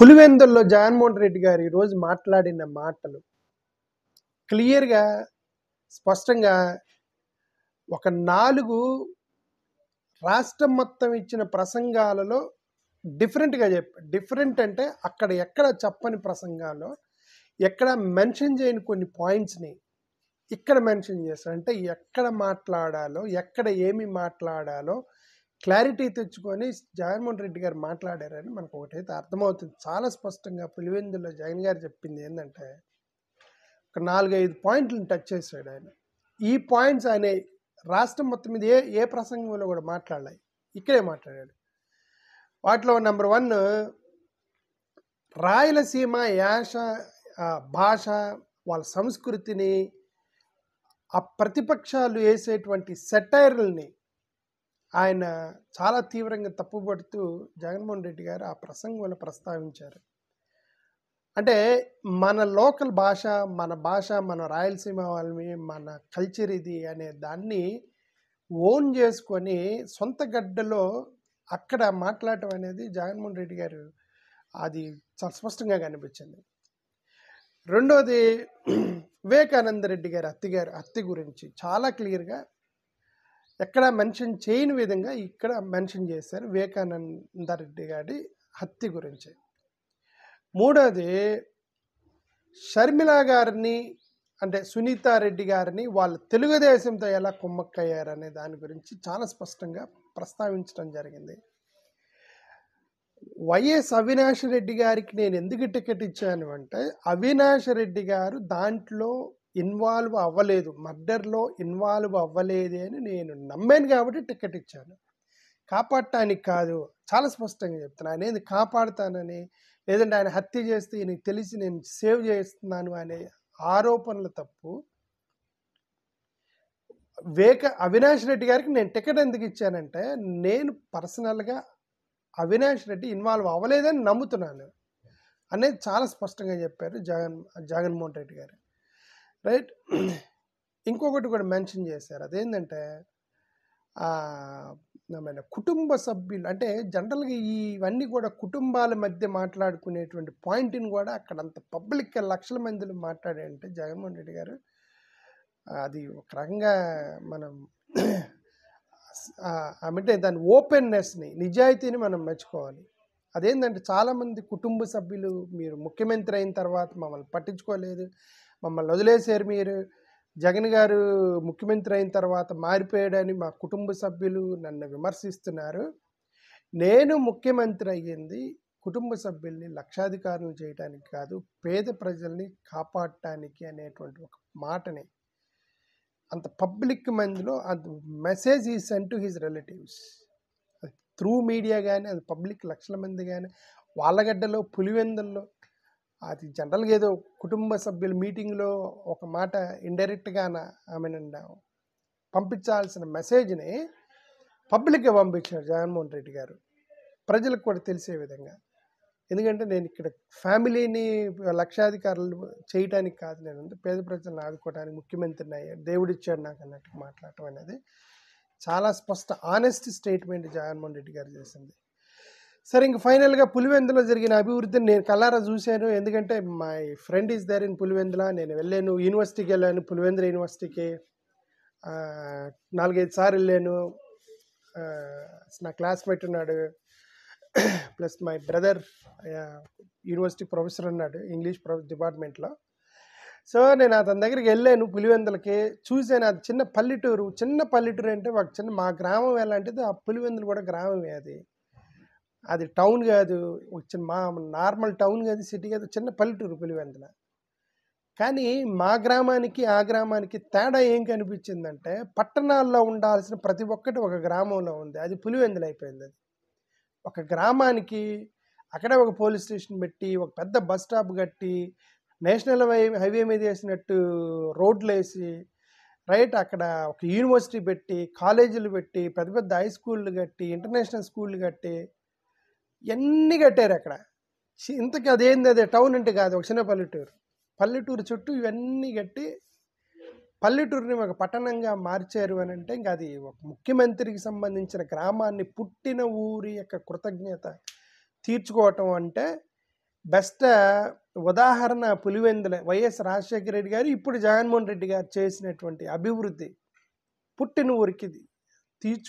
పులివెందుల్లో జగన్మోహన్ రెడ్డి గారు ఈరోజు మాట్లాడిన మాటలు క్లియర్గా స్పష్టంగా ఒక 4 రాష్ట్రం మొత్తం ఇచ్చిన ప్రసంగాలలో డిఫరెంట్గా చెప్పారు. డిఫరెంట్ అంటే అక్కడ ఎక్కడ చెప్పని ప్రసంగాల్లో ఎక్కడ మెన్షన్ చేయని కొన్ని పాయింట్స్ని ఇక్కడ మెన్షన్ చేస్తారు. అంటే ఎక్కడ మాట్లాడాలో ఎక్కడ ఏమి మాట్లాడాలో క్లారిటీ తెచ్చుకొని జగన్మోహన్ రెడ్డి గారు మాట్లాడారని మనకు ఒకటైతే అర్థమవుతుంది. చాలా స్పష్టంగా పులివెందుల్లో జగన్ గారు చెప్పింది ఏంటంటే ఒక 4-5 పాయింట్లను టచ్ చేశాడు ఆయన. ఈ పాయింట్స్ ఆయన రాష్ట్రం మొత్తం మీద ఏ ప్రసంగంలో కూడా మాట్లాడాలి, ఇక్కడే మాట్లాడాడు. వాటిలో నెంబర్ 1 రాయలసీమ యాస, భాష, వాళ్ళ సంస్కృతిని, ఆ ప్రతిపక్షాలు వేసేటువంటి సెటైర్లని ఆయన చాలా తీవ్రంగా తప్పుపడుతూ జగన్మోహన్ రెడ్డి గారు ఆ ప్రసంగంలో ప్రస్తావించారు. అంటే మన లోకల్ భాష, మన రాయలసీమ వాళ్ళని, మన కల్చర్ ఇది అనే దాన్ని ఓన్ చేసుకొని సొంత గడ్డలో అక్కడ మాట్లాడటం అనేది జగన్మోహన్ రెడ్డి గారు అది చాలా స్పష్టంగా కనిపించింది. రెండోది వివేకానంద రెడ్డి గారి హత్య గురించి చాలా క్లియర్గా ఎక్కడ మెన్షన్ చేయని విధంగా ఇక్కడ మెన్షన్ చేశారు వివేకానంద రెడ్డి గారి హత్య గురించి. మూడోది షర్మిల గారిని అంటే సునీతారెడ్డి గారిని వాళ్ళు తెలుగుదేశంతో ఎలా కుమ్మక్కయ్యారనే దాని గురించి చాలా స్పష్టంగా ప్రస్తావించడం జరిగింది. వైఎస్ అవినాష్ రెడ్డి గారికి నేను ఎందుకు టికెట్ ఇచ్చాను అంటే అవినాష్ రెడ్డి గారు దాంట్లో ఇన్వాల్వ్ అవ్వలేదు, మర్డర్లో ఇన్వాల్వ్ అవ్వలేదు అని నేను నమ్మాను కాబట్టి టికెట్ ఇచ్చాను. కాపాడటానికి కాదు, చాలా స్పష్టంగా చెప్తున్నాను. ఆయన ఏది కాపాడుతానని లేదంటే ఆయన హత్య చేస్తే ఈయనకి తెలిసి నేను సేవ్ చేస్తున్నాను అనే ఆరోపణలు తప్పు. అవినాష్ రెడ్డి గారికి నేను టికెట్ ఎందుకు ఇచ్చానంటే నేను పర్సనల్గా అవినాష్ రెడ్డి ఇన్వాల్వ్ అవ్వలేదని నమ్ముతున్నాను అనేది చాలా స్పష్టంగా చెప్పారు జగన్మోహన్ రెడ్డి గారు. రైట్. ఇంకొకటి కూడా మెన్షన్ చేశారు, అదేంటంటే కుటుంబ సభ్యులు అంటే జనరల్గా ఇవన్నీ కూడా కుటుంబాల మధ్య మాట్లాడుకునేటువంటి పాయింట్ని కూడా అక్కడ అంత పబ్లిక్ లక్షల మందిలో మాట్లాడారంటే జగన్మోహన్ రెడ్డి గారు అది ఒక రకంగా మనం అంటే దాని ఓపెన్నెస్ని, నిజాయితీని మనం మెచ్చుకోవాలి. అదేంటంటే చాలామంది కుటుంబ సభ్యులు మీరు ముఖ్యమంత్రి అయిన తర్వాత మమ్మల్ని పట్టించుకోలేదు, మమ్మల్ని వదిలేశారు, మీరు జగన్ గారు ముఖ్యమంత్రి అయిన తర్వాత మారిపోయాడని మా కుటుంబ సభ్యులు నన్ను విమర్శిస్తున్నారు. నేను ముఖ్యమంత్రి అయ్యింది కుటుంబ సభ్యుల్ని లక్షాధికారులు చేయడానికి కాదు, పేద ప్రజల్ని కాపాడటానికి అనేటువంటి ఒక మాటని అంత పబ్లిక్ మందిలో అంత మెసేజ్ ఈ sent to his relatives through media కానీ, అది పబ్లిక్ లక్షల మంది కానీ వాళ్ళగడ్డలో పులివెందుల్లో అది జనరల్గా ఏదో కుటుంబ సభ్యుల మీటింగ్లో ఒక మాట ఇండైరెక్ట్గా పంపించాల్సిన మెసేజ్ని పబ్లిక్గా పంపించారు జగన్మోహన్ రెడ్డి గారు, ప్రజలకు కూడా తెలిసే విధంగా. ఎందుకంటే నేను ఇక్కడ ఫ్యామిలీని లక్షాధికారులు చేయటానికి కాదు, నేను పేద ప్రజలను ఆదుకోవడానికి ముఖ్యమంత్రిని అయ్యాను, దేవుడు ఇచ్చాడు నాకు అన్నట్టు మాట్లాడటం అనేది చాలా స్పష్ట ఆనెస్ట్ స్టేట్మెంట్ జగన్మోహన్ రెడ్డి గారు చేసింది. సరే, ఇంక ఫైనల్గా పులివెందులో జరిగిన అభివృద్ధిని నేను కళ్ళారా చూశాను. ఎందుకంటే my friend is there in Pulivendula. నేను వెళ్ళాను, యూనివర్సిటీకి వెళ్ళాను, పులివెందుల యూనివర్సిటీకి 4-5 సార్లు వెళ్ళాను. నా క్లాస్మేట్ ఉన్నాడు, plus my brother university professor ఉన్నాడు ఇంగ్లీష్ డిపార్ట్మెంట్లో. సో నేను అతని దగ్గరికి వెళ్ళాను, పులివెందులకి చూశాను. అది చిన్న పల్లెటూరు అంటే ఒక చిన్న మా గ్రామం ఎలాంటిది, ఆ పులివెందులు కూడా గ్రామమే. అది టౌన్ కాదు, మా నార్మల్ టౌన్ కాదు, సిటీ కాదు, చిన్న పల్లెటూరు పులివెందుల. కానీ మా గ్రామానికి ఆ గ్రామానికి తేడా ఏం కనిపించిందంటే పట్టణాల్లో ఉండాల్సిన ప్రతి ఒక్కటి ఒక గ్రామంలో ఉంది, అది పులివెందులు అయిపోయింది. అది ఒక గ్రామానికి అక్కడే ఒక పోలీస్ స్టేషన్ పెట్టి, ఒక పెద్ద బస్ స్టాప్ కట్టి, నేషనల్ హైవే మీద వేసినట్టు రోడ్లు వేసి, రైట్, అక్కడ ఒక యూనివర్సిటీ పెట్టి, కాలేజీలు పెట్టి, పెద్ద పెద్ద హై స్కూళ్ళు కట్టి, ఇంటర్నేషనల్ స్కూళ్ళు కట్టి ఇవన్నీ కట్టారు అక్కడ. ఇంతకీ అదే టౌన్ అంటే కాదు, ఒక చిన్న పల్లెటూరు చుట్టూ ఇవన్నీ కట్టి పల్లెటూరుని ఒక పట్టణంగా మార్చారు అని అంటే ఇంకా అది ఒక ముఖ్యమంత్రికి సంబంధించిన గ్రామాన్ని పుట్టిన ఊరి యొక్క కృతజ్ఞత తీర్చుకోవటం అంటే బెస్ట్ ఉదాహరణ పులివెందుల వైఎస్ రాజశేఖర రెడ్డి గారు, ఇప్పుడు జగన్మోహన్ రెడ్డి గారు చేసినటువంటి అభివృద్ధి పుట్టిన ఊరికి